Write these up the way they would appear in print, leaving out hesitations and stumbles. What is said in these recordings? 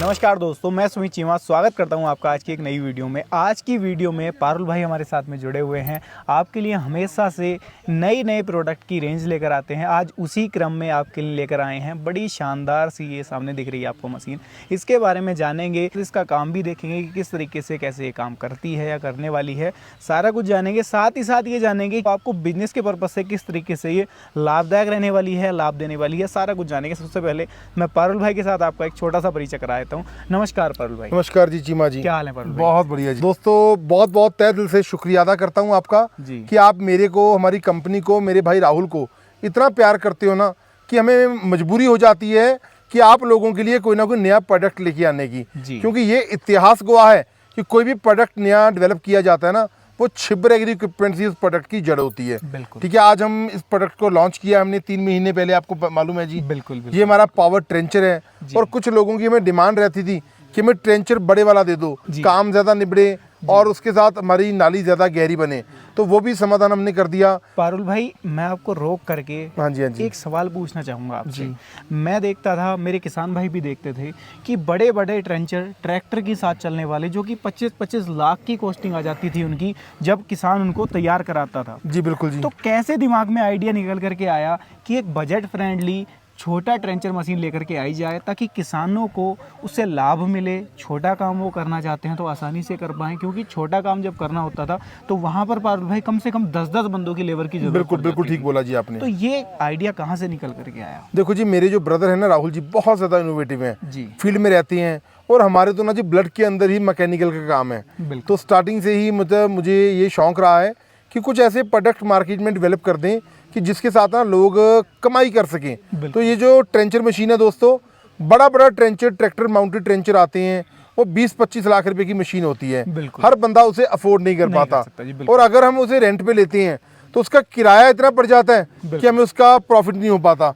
नमस्कार दोस्तों, मैं सुमित चीमा स्वागत करता हूं आपका आज की एक नई वीडियो में। आज की वीडियो में पारुल भाई हमारे साथ में जुड़े हुए हैं। आपके लिए हमेशा से नए प्रोडक्ट की रेंज लेकर आते हैं। आज उसी क्रम में आपके लिए लेकर आए हैं बड़ी शानदार सी, ये सामने दिख रही है आपको मशीन। इसके बारे में जानेंगे, इसका काम भी देखेंगे कि किस तरीके से कैसे ये काम करती है या करने वाली है, सारा कुछ जानेंगे। साथ ही साथ ये जानेंगे कि आपको बिजनेस के पर्पज़ से किस तरीके से ये लाभदायक रहने वाली है, लाभ देने वाली है, सारा कुछ जानेंगे। सबसे पहले मैं पारुल भाई के साथ आपका एक छोटा सा परिचय करा देता हूँ। नमस्कार पारुल भाई। नमस्कार जी चीमा जी, क्या हाल है पारुल भाई? बहुत बढ़िया जी। दोस्तों बहुत बहुत तहे दिल से शुक्रिया अदा करता हूँ आपका जी। कि आप मेरे को, हमारी कंपनी को, मेरे भाई राहुल को इतना प्यार करते हो ना कि हमें मजबूरी हो जाती है कि आप लोगों के लिए कोई ना कोई नया प्रोडक्ट लेके आने की, क्योंकि ये इतिहास गवाह है कि कोई भी प्रोडक्ट नया डेवलप किया जाता है ना, वो छिब्र एग्री इक्विपमेंट से इस प्रोडक्ट की जड़ होती है। ठीक है, आज हम इस प्रोडक्ट को लॉन्च किया हमने 3 महीने पहले, आपको मालूम है जी। बिल्कुल। ये हमारा पावर ट्रेंचर है और कुछ लोगों की हमें डिमांड रहती थी कि हमें ट्रेंचर बड़े वाला दे दो, काम ज़्यादा निबड़े और उसके साथ हमारी नाली ज़्यादा गहरी बने, तो वो भी समाधान हमने कर दिया। पारुल भाई, मैं आपको रोक करके हाँ जी एक सवाल पूछना चाहूँगा आपसे। मैं देखता था, मेरे किसान भाई भी देखते थे कि बड़े बड़े ट्रेंचर ट्रैक्टर के साथ चलने वाले, जो कि 25-25 लाख की कॉस्टिंग आ जाती थी उनकी, जब किसान उनको तैयार कराता था। जी बिल्कुल जी। तो कैसे दिमाग में आइडिया निकल करके आया कि एक बजट फ्रेंडली छोटा ट्रेंचर मशीन लेकर के आई जाए ताकि किसानों को उससे लाभ मिले। छोटा काम वो करना चाहते हैं तो आसानी से कर पाएं, क्योंकि छोटा काम जब करना होता था तो वहाँ पर पारुल भाई कम से कम 10-10 बंदों की लेबर की जरूरत बिल्कुल ठीक बोला जी आपने। तो ये आइडिया कहाँ से निकल करके आया? देखो जी, मेरे जो ब्रदर है ना राहुल जी, बहुत ज़्यादा इनोवेटिव हैं जी। फील्ड में रहती हैं, और हमारे तो ना जी ब्लड के अंदर ही मैकेनिकल का काम है। तो स्टार्टिंग से ही मतलब मुझे ये शौक रहा है कि कुछ ऐसे प्रोडक्ट मार्केट में डेवलप कर दें कि जिसके साथ ना लोग कमाई कर सकें। तो ये जो ट्रेंचर मशीन है दोस्तों, बड़ा बड़ा ट्रेंचर, ट्रैक्टर माउंटेड ट्रेंचर आते हैं, वो 20-25 लाख रुपए की मशीन होती है। हर बंदा उसे अफोर्ड नहीं कर पाता, और अगर हम उसे रेंट पे लेते हैं तो उसका किराया इतना पड़ जाता है कि हमें उसका प्रॉफिट नहीं हो पाता।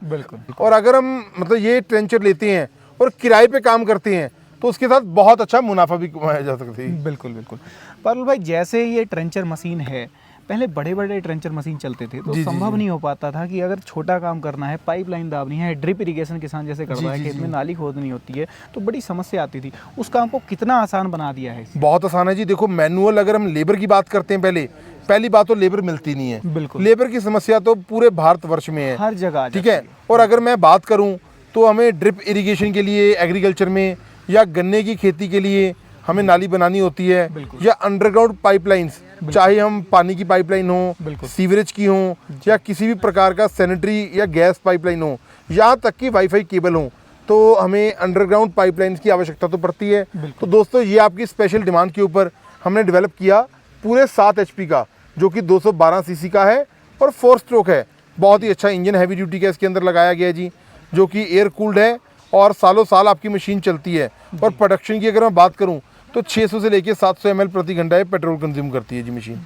और अगर हम मतलब ये ट्रेंचर लेते हैं और किराए पे काम करते हैं तो उसके साथ बहुत अच्छा मुनाफा भी कमाया जा सकता है। बिल्कुल। पारुल भाई, जैसे ये ट्रेंचर मशीन है, पहले बड़े बड़े ट्रेंचर मशीन चलते थे तो संभव नहीं हो पाता था कि अगर छोटा काम करना है, पाइपलाइन दाबनी है, ड्रिप इरिगेशन किसान जैसे करता है, खेत में नाली खोदनी होती है, तो बड़ी समस्या आती थी। उस काम को कितना आसान बना दिया है? बहुत आसान है जी। देखो, मैनुअल, अगर हम लेबर की बात करते हैं, पहली बात तो लेबर मिलती नहीं है। बिल्कुल। लेबर की समस्या तो पूरे भारतवर्ष में है, हर जगह। ठीक है। और अगर मैं बात करूं तो हमें ड्रिप इरिगेशन के लिए एग्रीकल्चर में या गन्ने की खेती के लिए हमें नाली बनानी होती है, या अंडरग्राउंड पाइपलाइंस, चाहे हम पानी की पाइपलाइन हो, सीवरेज की हो, या किसी भी प्रकार का सैनिटरी या गैस पाइपलाइन हो, यहाँ तक कि वाईफाई केबल हो, तो हमें अंडरग्राउंड पाइपलाइंस की आवश्यकता तो पड़ती है। तो दोस्तों, ये आपकी स्पेशल डिमांड के ऊपर हमने डेवलप किया पूरे 7 HP का, जो कि 212 cc का है और 4 स्ट्रोक है। बहुत ही अच्छा इंजन हैवी ड्यूटी का इसके अंदर लगाया गया जी, जो कि एयर कूल्ड है और सालों साल आपकी मशीन चलती है। और प्रोडक्शन की अगर मैं बात करूं तो 600 से लेकर 700 ml प्रति घंटा ये पेट्रोल कंज्यूम करती है जी मशीन।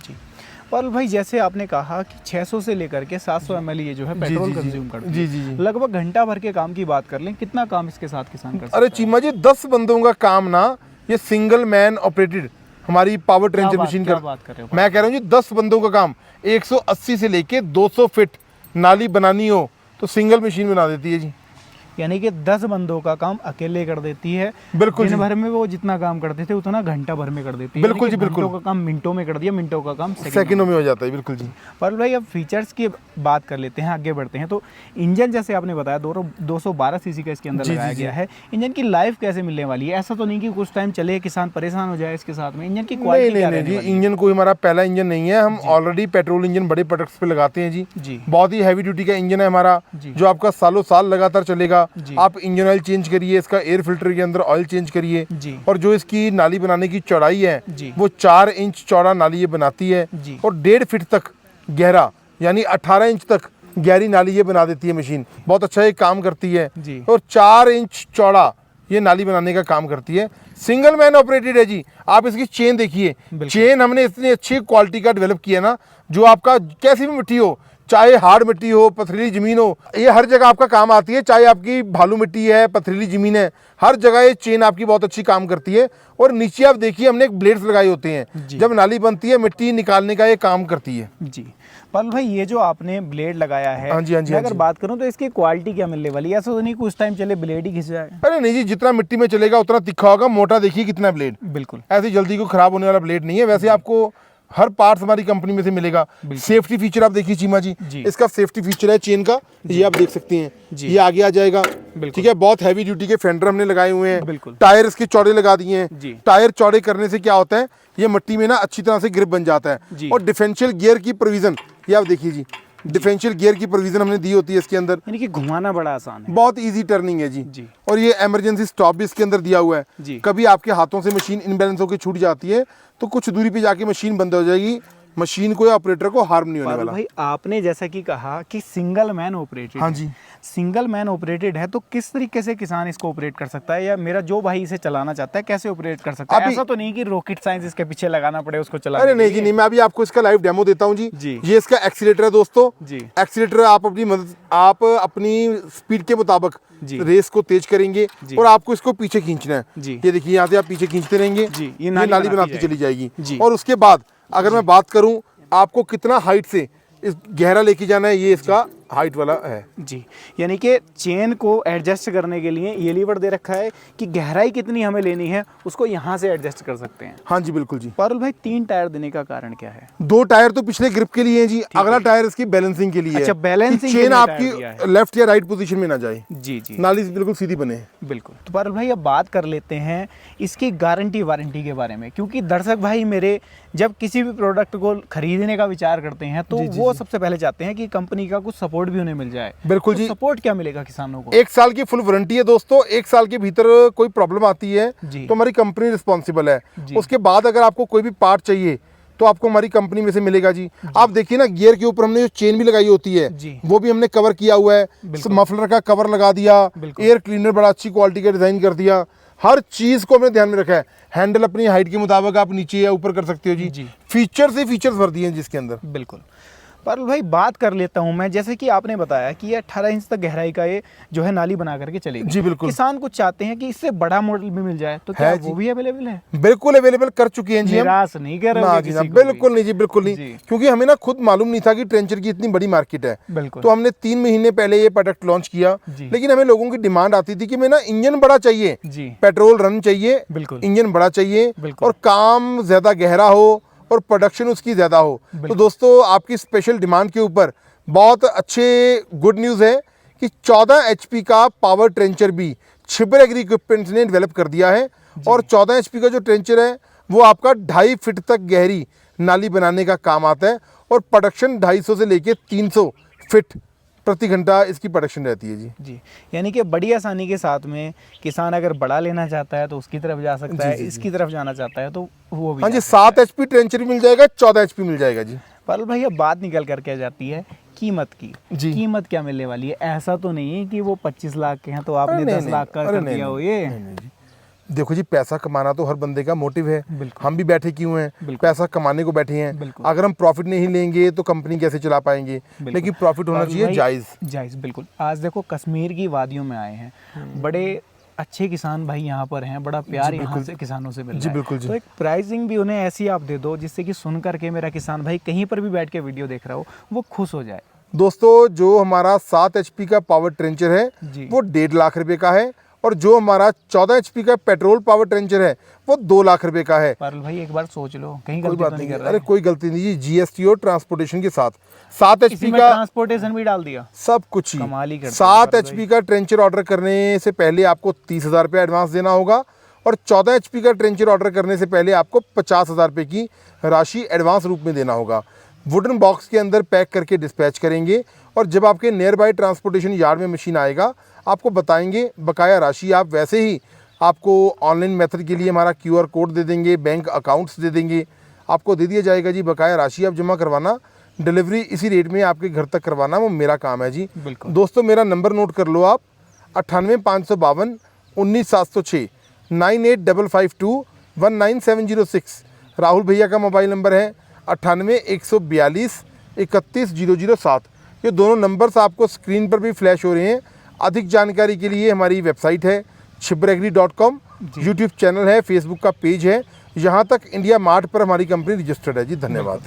पारुल भाई, जैसे आपने कहा कि 600 से लेकर के 700 ml ये जो है पेट्रोल कंज्यूम करती है। जी। लगभग घंटा भर के काम की बात कर लें, कितना काम इसके साथ किसान कर सकता है? अरे चीमा जी, 10 बंदों का काम ना, ये सिंगल मैन ऑपरेटेड हमारी पावर ट्रेंचर मशीन कर बात कर रहे हो। मैं कह रहा हूँ जी, 10 बंदों का काम, 180 से लेके 200 फीट नाली बनानी हो तो सिंगल मशीन बना देती है जी। यानी कि 10 बंदों का काम अकेले कर देती है। बिल्कुल। दिन भर में वो जितना काम करते थे उतना घंटा भर में कर देती है। बिल्कुल जी, बिल्कुल। घंटों का काम मिनटों में कर दिया, मिनटों का काम सेकंडों में हो जाता है। बिल्कुल जी। पर भाई, अब फीचर्स की बात कर लेते हैं, आगे बढ़ते हैं। तो इंजन जैसे आपने बताया 212 cc का इसके अंदर लगाया गया है। इंजन की लाइफ कैसे मिलने वाली है? ऐसा तो नहीं कि कुछ टाइम चले किसान परेशान हो जाए इसके साथ में? इंजन की क्वालिटी क्या रहने वाली है? इंजन कोई हमारा पहला इंजन नहीं है, हम ऑलरेडी पेट्रोल इंजन बड़े प्रोडक्ट्स पे लगाते हैं जी। बहुत ही हैवी ड्यूटी का इंजन है हमारा, जो आपका सालों साल लगातार चलेगा। आप इंजन ऑयल चेंज करिए, इसका एयर फिल्टर के अंदर ऑयल चेंज करिए, और जो इसकी नाली बनाने की चौड़ाई है वो 4 इंच चौड़ा नाली ये बनाती है, और 1.5 फीट तक गहरा, यानी 18 इंच तक गहरी नाली ये बना देती है मशीन। बहुत अच्छा ये काम करती है, और 4 इंच चौड़ा ये नाली बनाने का काम करती है। सिंगल मैन ऑपरेटेड है जी। आप इसकी चेन देखिए, चेन हमने इतनी अच्छी क्वालिटी का डेवलप किया ना, जो आपका कैसी भी मिट्टी हो, चाहे हार्ड मिट्टी हो, पथरीली जमीन हो, ये हर जगह आपका काम आती है। चाहे आपकी भालू मिट्टी है, पथरीली जमीन है, हर जगह ये चेन आपकी बहुत अच्छी काम करती है। और नीचे आप देखिए, हमने एक ब्लेड्स लगाए होते हैं, जब नाली बनती है मिट्टी निकालने का ये काम करती है जी। पारुल भाई ये जो आपने ब्लेड लगाया है, हाँ जी, हाँ जी, मैं हाँ अगर जी। बात करूं तो इसकी क्वालिटी क्या मिलने वाली है? ऐसा तो नहीं कुछ टाइम चले ब्लेड ही घिस जाए? अरे नहीं जी, जितना मिट्टी में चलेगा उतना तिखा होगा। मोटा देखिए कितना ब्लेड, बिल्कुल। ऐसे जल्दी को खराब होने वाला ब्लेड नहीं है। वैसे आपको हर पार्ट्स हमारी कंपनी में से मिलेगा। सेफ्टी फीचर आप देखिए चीमा जी, इसका सेफ्टी फीचर है चेन का, ये आप देख सकते हैं, ये आगे आ जाएगा। ठीक है, बहुत हैवी ड्यूटी के फेंडर हमने लगाए हुए हैं। बिल्कुल। टायर इसके चौड़े लगा दिए जी। हैं। टायर चौड़े करने से क्या होता है, ये मिट्टी में ना अच्छी तरह से ग्रिप बन जाता है। और डिफरेंशियल गियर की प्रोविजन, ये आप देखिए जी, डिफरेंशियल गियर की प्रोविजन हमने दी होती है इसके अंदर। यानी कि घुमाना बड़ा आसान है। बहुत इजी टर्निंग है जी। और ये इमरजेंसी स्टॉप भी इसके अंदर दिया हुआ है। कभी आपके हाथों से मशीन इनबैलेंस होकर छूट जाती है तो कुछ दूरी पे जाके मशीन बंद हो जाएगी, मशीन को या ऑपरेटर को हार्म नहीं होने वाला। भाई आपने जैसा कि कहा कि सिंगल मैन ऑपरेटेड, हाँ जी, सिंगल मैन ऑपरेटेड है, तो किस तरीके से किसान इसको ऑपरेट कर सकता है, या मेरा जो भाई इसे चलाना चाहता है कैसे ऑपरेट कर सकता है? ऐसा तो नहीं कि रॉकेट साइंस इसके पीछे लगाना पड़े उसको चलाने। अरे नहीं जी नहीं, मैं अभी आपको इसका लाइव डेमो देता हूँ जी। ये इसका एक्सीलेटर है दोस्तों जी। एक्सीलेटर आप अपनी स्पीड के मुताबिक रेस को तेज करेंगे और आपको इसको पीछे खींचना है। ये देखिए, यहाँ से आप पीछे खींचते रहेंगे, ये नाली बनाती चली जाएगी। और उसके बाद अगर मैं बात करूं आपको कितना हाइट से इस गहरा लेके जाना है, ये इसका हाइट वाला है जी। यानी कि चेन को एडजस्ट करने के लिए ये लीवर दे रखा है कि गहराई कितनी हमें लेनी है उसको यहाँ से एडजस्ट कर सकते हैं। हाँ जी बिल्कुल जी। पारुल भाई 3 टायर देने का कारण क्या है? 2 टायर तो पिछले ग्रिप के लिए है जी, अगला टायर इसकी बैलेंसिंग के लिए। अच्छा, बैलेंसिंग, चेन आपकी लेफ्ट या राइट पोजीशन में ना जाए जी, नाली बिल्कुल सीधी बने। बिल्कुल। तो पारुल भाई अब बात कर लेते हैं इसकी गारंटी वारंटी के बारे में, क्योंकि दर्शक भाई मेरे जब किसी भी प्रोडक्ट को खरीदने का विचार करते हैं तो वो सबसे पहले चाहते हैं कि कंपनी का कुछ सपोर्ट भी उन्हें मिल जाए। बिल्कुल तो जी। सपोर्ट क्या मिलेगा किसानों को? 1 साल की फुल वारंटी है दोस्तों। 1 साल के भीतर कोई प्रॉब्लम आती है तो हमारी कंपनी रिस्पॉन्सिबल है। उसके बाद अगर आपको कोई भी पार्ट चाहिए तो आपको हमारी कंपनी में से मिलेगा जी। आप देखिए ना, गियर के ऊपर हमने जो चेन भी लगाई होती है वो भी हमने कवर किया हुआ है। मफलर का कवर लगा दिया, एयर क्लीनर बड़ा अच्छी क्वालिटी का डिजाइन कर दिया, हर चीज को हमने ध्यान में रखा है। हैंडल अपनी हाइट के मुताबिक आप नीचे या ऊपर कर सकते हो जी। फीचर से फीचर्स भर दिए हैं जिसके अंदर। बिल्कुल। पारुल भाई बात कर लेता हूं मैं, जैसे कि आपने बताया कि ये 18 इंच तक गहराई का ये जो है नाली बना करके चलेगी जी। बिल्कुल। किसान कुछ चाहते हैं कि इससे बड़ा मॉडल भी मिल जाए, तो क्या वो भी अवेलेबल है? बिल्कुल अवेलेबल कर चुके हैं जी। निराश नहीं कर रहे जी, बिल्कुल नहीं जी, बिल्कुल नहीं। क्योंकि हमें ना खुद मालूम नहीं था कि ट्रेंचर की इतनी बड़ी मार्केट है। तो हमने 3 महीने पहले ये प्रोडक्ट लॉन्च किया, लेकिन हमें लोगों की डिमांड आती थी कि मैं ना इंजन बड़ा चाहिए, पेट्रोल रन चाहिए, इंजन बड़ा चाहिए और काम ज्यादा गहरा हो और प्रोडक्शन उसकी ज्यादा हो। तो दोस्तों आपकी स्पेशल डिमांड के ऊपर बहुत अच्छे गुड न्यूज़ है कि 14 HP का पावर ट्रेंचर भी छिब्बर एग्री इक्विपमेंट्स ने डेवलप कर दिया है। और 14 HP का जो ट्रेंचर है वो आपका 2.5 फीट तक गहरी नाली बनाने का काम आता है और प्रोडक्शन 250 से लेके 300 फीट प्रति घंटा इसकी प्रोडक्शन रहती है जी। यानी कि बड़ी आसानी के साथ में किसान अगर बड़ा लेना चाहता है तो उसकी तरफ जा सकता है, इसकी तरफ जाना चाहता है तो वो भी। हाँ जी, 7 HP ट्रेंचर भी मिल जाएगा, 14 HP मिल जाएगा जी। पारुल भाई अब बात निकल करके आ जाती है कीमत की जी। कीमत क्या मिलने वाली है? ऐसा तो नहीं है कि वो 25 लाख के हैं तो आपने 10 लाख का कर दिया हो। ये देखो जी, पैसा कमाना तो हर बंदे का मोटिव है। हम भी बैठे क्यों हैं? पैसा कमाने को बैठे हैं। अगर हम प्रॉफिट नहीं लेंगे तो कंपनी कैसे चला पाएंगे? लेकिन प्रॉफिट होना चाहिए जायज। बिल्कुल। आज देखो कश्मीर की वादियों में आए हैं, बड़े अच्छे किसान भाई यहाँ पर हैं, बड़ा प्यार यहाँ से किसानों से मिल रहा है। बिल्कुल जी। तो एक प्राइसिंग भी उन्हें ऐसी आप दे दो जिससे कि सुन करके मेरा किसान भाई कहीं पर भी बैठ के वीडियो देख रहा हो वो खुश हो जाए। दोस्तों जो हमारा 7 HP का पावर ट्रेंचर है वो 1.5 लाख रुपए का है और जो हमारा 14 HP का पेट्रोल पावर ट्रेंचर है वो 2 लाख रुपए का है। पारुल भाई एक बार सोच लो, कहीं कोई गलती बात तो नहीं कर रहे? अरे कोई गलती नहीं जी, GST और ट्रांसपोर्टेशन के साथ 7 HP का ट्रांसपोर्टेशन भी डाल दिया, सब कुछ ही। कमाल ही करते 7 HP का ट्रेंचर ऑर्डर करने से पहले आपको 30,000 रुपये एडवांस देना होगा और 14 HP का ट्रेंचर ऑर्डर करने से पहले आपको 50,000 रुपये की राशि एडवांस रूप में देना होगा। वुडन बॉक्स के अंदर पैक करके डिस्पैच करेंगे और जब आपके नियर बाय ट्रांसपोर्टेशन यार्ड में मशीन आएगा आपको बताएंगे। बकाया राशि आप वैसे ही आपको ऑनलाइन मेथड के लिए हमारा QR कोड दे देंगे, बैंक अकाउंट्स दे देंगे, आपको दे दिया जाएगा जी। बकाया राशि आप जमा करवाना, डिलीवरी इसी रेट में आपके घर तक करवाना वो मेरा काम है जी। दोस्तों मेरा नंबर नोट कर लो आप, 98 552 19 706 98 552 19706। राहुल भैया का मोबाइल नंबर है 98 142 31 007। ये दोनों नंबर्स आपको स्क्रीन पर भी फ्लैश हो रहे हैं। अधिक जानकारी के लिए हमारी वेबसाइट है chibberagri.com, यूट्यूब चैनल है, फेसबुक का पेज है, यहाँ तक इंडिया मार्ट पर हमारी कंपनी रजिस्टर्ड है जी। धन्यवाद।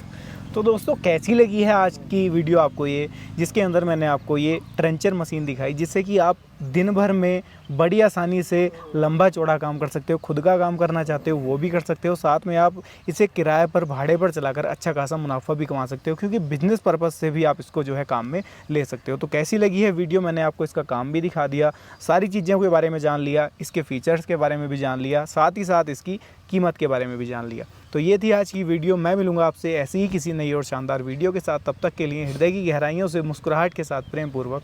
तो दोस्तों कैसी लगी है आज की वीडियो आपको ये, जिसके अंदर मैंने आपको ये ट्रेंचर मशीन दिखाई, जिससे कि आप दिन भर में बड़ी आसानी से लंबा चौड़ा काम कर सकते हो। खुद का काम करना चाहते हो वो भी कर सकते हो, साथ में आप इसे किराए पर भाड़े पर चलाकर अच्छा खासा मुनाफा भी कमा सकते हो, क्योंकि बिजनेस पर्पज़ से भी आप इसको जो है काम में ले सकते हो। तो कैसी लगी है वीडियो, मैंने आपको इसका काम भी दिखा दिया, सारी चीज़ों के बारे में जान लिया, इसके फीचर्स के बारे में भी जान लिया, साथ ही साथ इसकी कीमत के बारे में भी जान लिया। तो ये थी आज की वीडियो। मैं मिलूंगा आपसे ऐसी ही किसी नई और शानदार वीडियो के साथ। तब तक के लिए हृदय की गहराइयों से मुस्कुराहट के साथ प्रेम पूर्वक